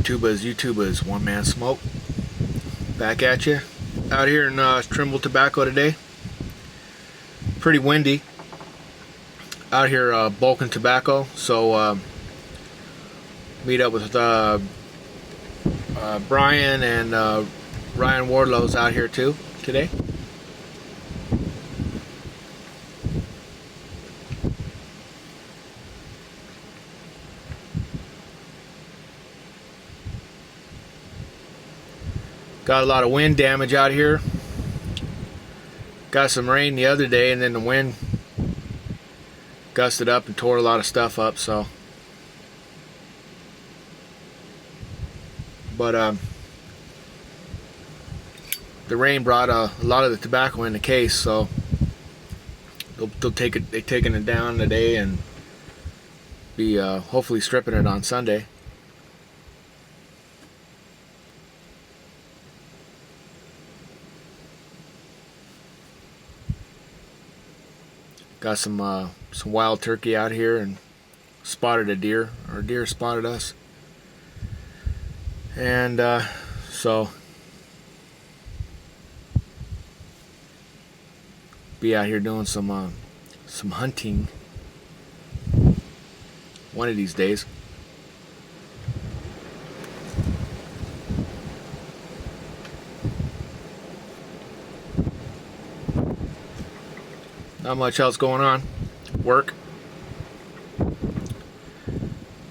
YouTubers, OneManSmoke. Back at you. Out here in TrimbleTobacco today. Pretty windy. Out here bulking tobacco. So meet up with Brian and Ryan Wardlow's out here too today. Got a lot of wind damage out here. Got some rain the other day, and then the wind gusted up and tore a lot of stuff up. So, but the rain brought a lot of the tobacco in the case, so they'll take it. They're taking it down today and be hopefully stripping it on Sunday. Got some wild turkey out here and spotted a deer. Or a deer spotted us. And so be out here doing some hunting one of these days. Not much else going on. Work.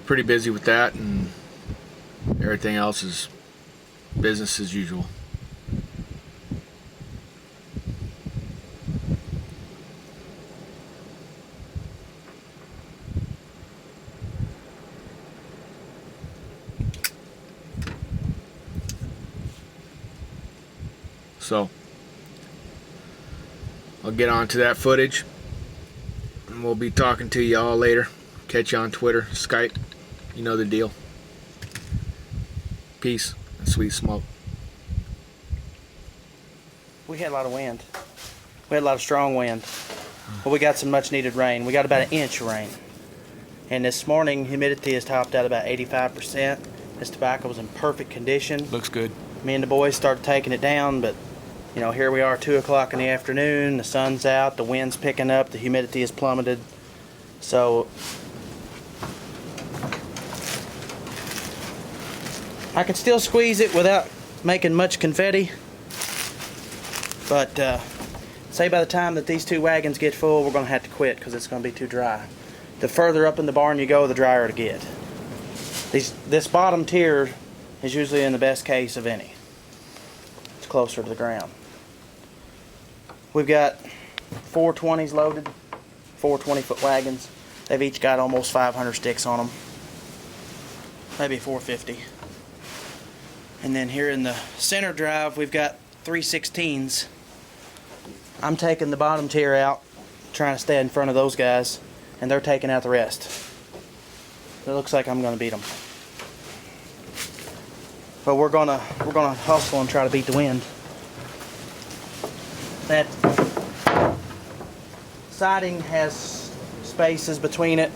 Pretty busy with that, and everything else is business as usual. So I'll get on to that footage, and we'll be talking to you all later. Catch you on Twitter, Skype, you know the deal. Peace and sweet smoke. We had a lot of wind. We had a lot of strong wind. But we got some much needed rain. We got about 1 inch of rain. And this morning, humidity is topped out about 85%. This tobacco was in perfect condition. Looks good. Me and the boys started taking it down, but you know, here we are 2 o'clock in the afternoon, the sun's out, the wind's picking up, the humidity has plummeted. So I can still squeeze it without making much confetti. But say by the time that these 2 wagons get full, we're going to have to quit because it's going to be too dry. The further up in the barn you go, the drier it get. This bottom tier is usually in the best case of any. It's closer to the ground. We've got 4 20s loaded, 4 20-foot wagons. They've each got almost 500 sticks on them, maybe 450. And then here in the center drive, we've got 3 16s. I'm taking the bottom tier out, trying to stay in front of those guys, and they're taking out the rest. It looks like I'm going to beat them. But we're gonna hustle and try to beat the wind. That siding has spaces between it.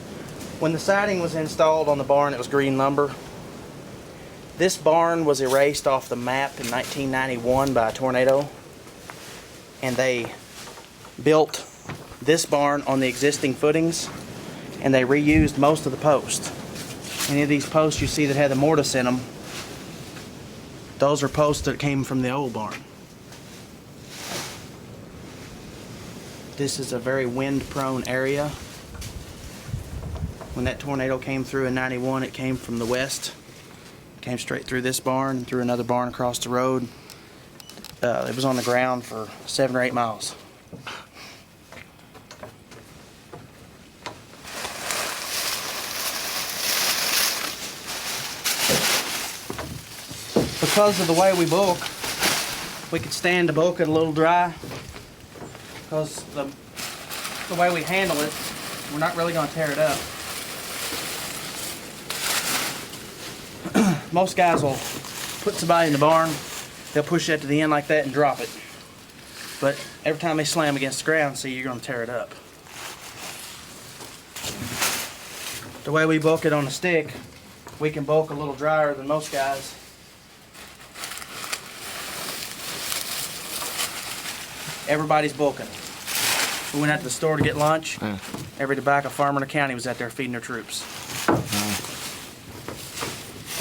When the siding was installed on the barn, it was green lumber. This barn was erased off the map in 1991 by a tornado, and they built this barn on the existing footings, and they reused most of the posts. Any of these posts you see that had the mortise in them, those are posts that came from the old barn. This is a very wind-prone area. When that tornado came through in 91, it came from the west. It came straight through this barn and through another barn across the road. It was on the ground for 7 or 8 miles. Because of the way we bulk, we could stand to bulk it a little dry. Because the way we handle it, we're not really going to tear it up. Most guys will put somebody in the barn, they'll push that to the end like that and drop it. But every time they slam against the ground, see, you're going to tear it up. The way we bulk it on the stick, we can bulk a little drier than most guys. Everybody's bulking. We went out to the store to get lunch. Yeah. Every tobacco farmer in the county was out there feeding their troops.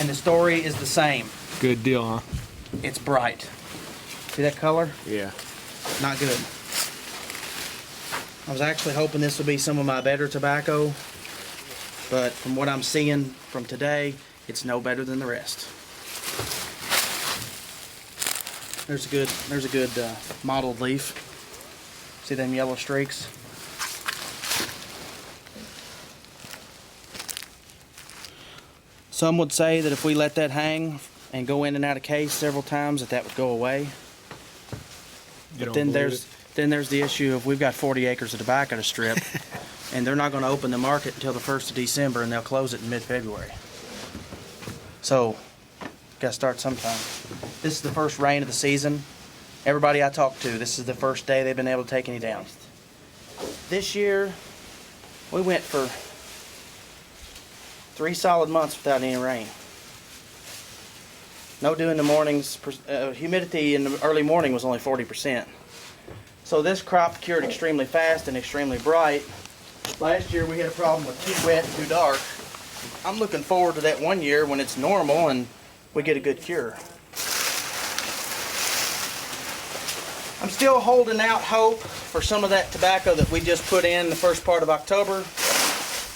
And the story is the same. Good deal, huh? It's bright. See that color? Yeah. Not good. I was actually hoping this would be some of my better tobacco, but from what I'm seeing from today, it's no better than the rest. There's a good mottled leaf. See them yellow streaks? Some would say that if we let that hang and go in and out of case several times, that would go away. But then there's the issue of we've got 40 acres of tobacco to strip, and they're not going to open the market until the 1st of December, and they'll close it in mid-February. So, got to start sometime. This is the first rain of the season. Everybody I talked to, this is the first day they've been able to take any down. This year, we went for 3 solid months without any rain. No dew in the mornings. Humidity in the early morning was only 40%. So this crop cured extremely fast and extremely bright. Last year we had a problem with too wet and too dark. I'm looking forward to that one year when it's normal and we get a good cure. I'm still holding out hope for some of that tobacco that we just put in the first part of October.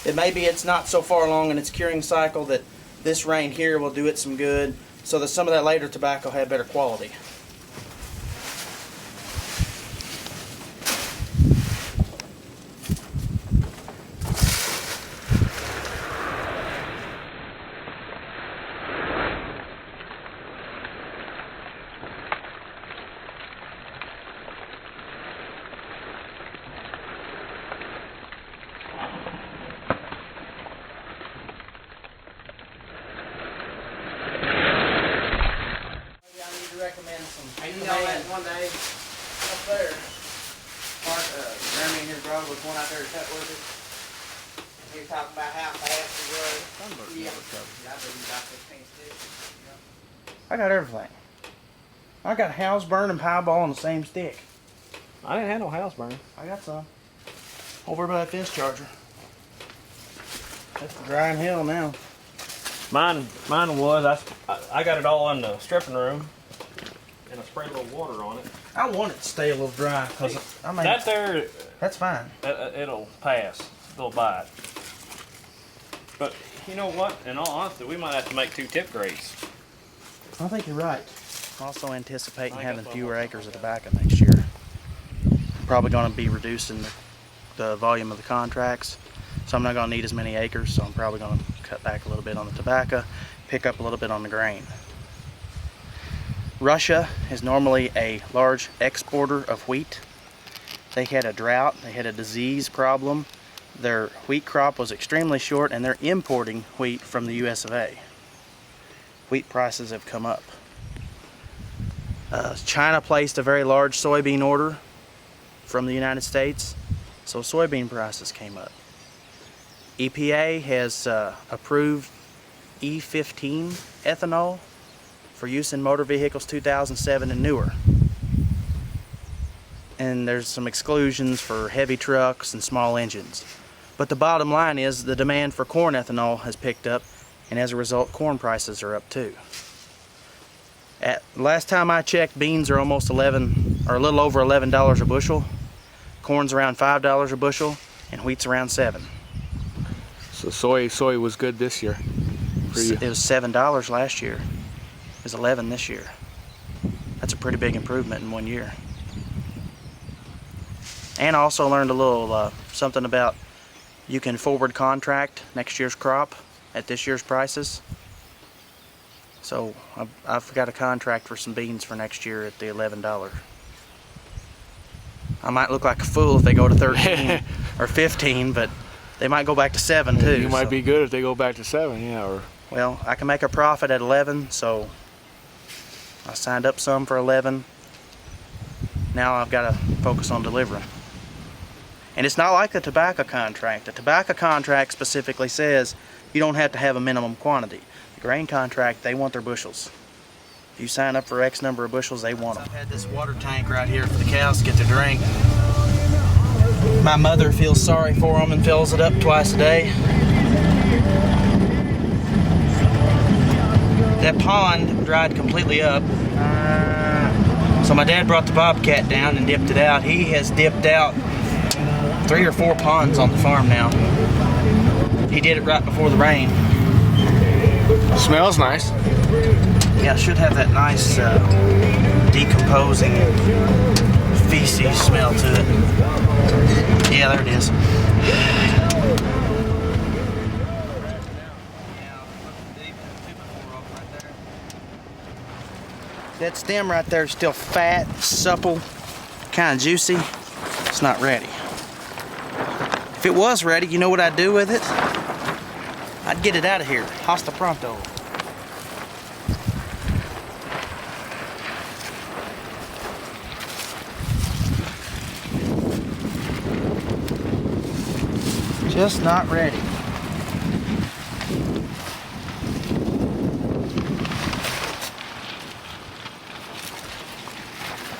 That maybe it's not so far along in its curing cycle that this rain here will do it some good, so that some of that later tobacco had better quality. Recommend some. I know that one day up there, Mark, Jeremy and his brother was one out there to cut with it. He was talking about how fast he was. Yeah. I believe about 15 sticks. I got everything. I got house burn and pie ball on the same stick. I didn't have no house burn. I got some. Over by that fence charger. That's the drying hell now. Mine was, I got it all in the stripping room. And I sprayed a little water on it. I want it to stay a little dry because I mean that there, that's fine. It'll pass. It'll bite. But you know what? In all honesty, we might have to make 2 tip grades. I think you're right. Also anticipating having fewer acres of tobacco next year. Probably going to be reducing the volume of the contracts, so I'm not going to need as many acres. So I'm probably going to cut back a little bit on the tobacco, pick up a little bit on the grain. Russia is normally a large exporter of wheat. They had a drought, they had a disease problem. Their wheat crop was extremely short and they're importing wheat from the US of A. Wheat prices have come up. China placed a very large soybean order from the United States, so soybean prices came up. EPA has approved E15 ethanol for use in motor vehicles 2007 and newer. And there's some exclusions for heavy trucks and small engines. But the bottom line is the demand for corn ethanol has picked up, and as a result corn prices are up too. Last time I checked, beans are almost a little over $11 a bushel. Corn's around $5 a bushel, and wheat's around $7. So soy was good this year for you. It was $7 last year. It was $11 this year. That's a pretty big improvement in 1 year. And I also learned a little something about you can forward contract next year's crop at this year's prices. So I've got a contract for some beans for next year at the $11. I might look like a fool if they go to 13 or 15, but they might go back to 7 too. You might be good if they go back to 7, yeah. Or well, I can make a profit at 11, so I signed up some for 11. Now I've got to focus on delivering. And it's not like the tobacco contract. The tobacco contract specifically says you don't have to have a minimum quantity. Grain contract, they want their bushels. If you sign up for X number of bushels, they want them. I've had this water tank right here for the cows to get their drink. My mother feels sorry for them and fills it up twice a day. That pond dried completely up. So my dad brought the bobcat down and dipped it out. He has dipped out 3 or 4 ponds on the farm now. He did it right before the rain. Smells nice. Yeah, it should have that nice decomposing feces smell to it. Yeah, there it is. That stem right there is still fat, supple, kind of juicy. It's not ready. If it was ready, you know what I'd do with it? I'd get it out of here. Hasta pronto. Just not ready.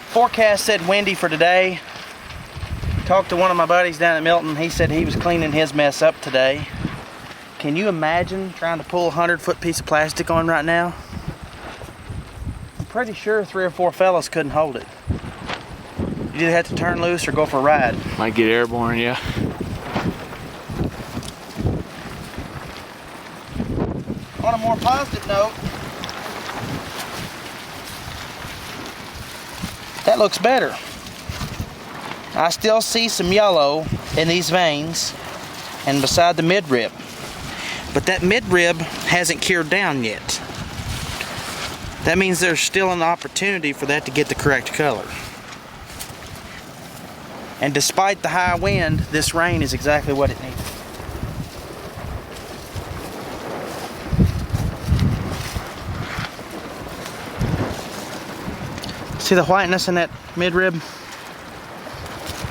Forecast said windy for today. Talked to one of my buddies down at Milton. He said he was cleaning his mess up today. Can you imagine trying to pull a 100-foot piece of plastic on right now? I'm pretty sure 3 or 4 fellas couldn't hold it. You either have to turn loose or go for a ride. Might get airborne, yeah. On a more positive note, that looks better. I still see some yellow in these veins and beside the midrib. But that midrib hasn't cured down yet. That means there's still an opportunity for that to get the correct color. And despite the high wind, this rain is exactly what it needs. See the whiteness in that midrib?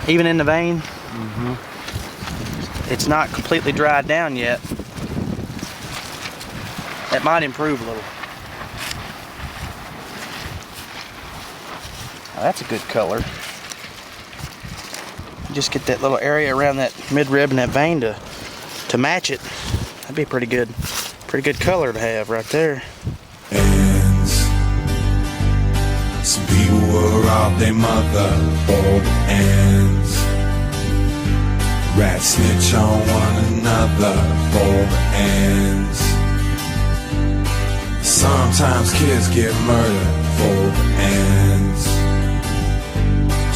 Even in the vein? Mm-hmm. It's not completely dried down yet. That might improve a little. Now that's a good color. Just get that little area around that midrib and that vein to match it. That'd be pretty good color to have right there. Some people were robbed their mother for ends. Rats snitch on one another for ends. Sometimes kids get murdered for ends.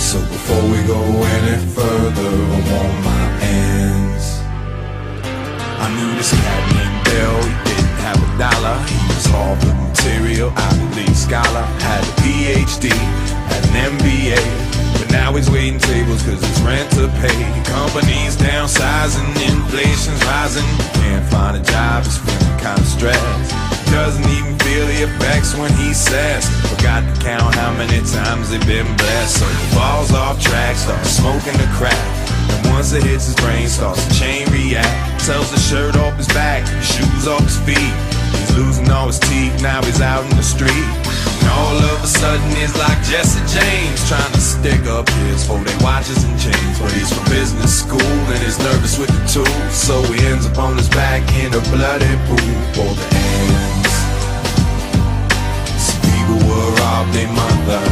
So before we go any further, I want my ends. I knew this cat named Bill, he didn't have $1. He was all the material, Ivy League scholar. Had a PhD, had an MBA, but now he's waiting tables cause it's rent to pay. Companies downsizing, inflation's rising. Can't find a job, he's feeling kinda stressed. Doesn't even feel the effects when he says, forgot to count how many times they've been blessed. So he falls off track, starts smoking the crack. And once it hits his brain, starts to chain react. Tells the shirt off his back, shoes off his feet. He's losing all his teeth, now he's out in the street. And all of a sudden it's like Jesse James trying to stick up his for their watches and chains. But he's from business school and he's nervous with the tools, so he ends up on his back in a bloody pool for the ends. Some people were robbed their mother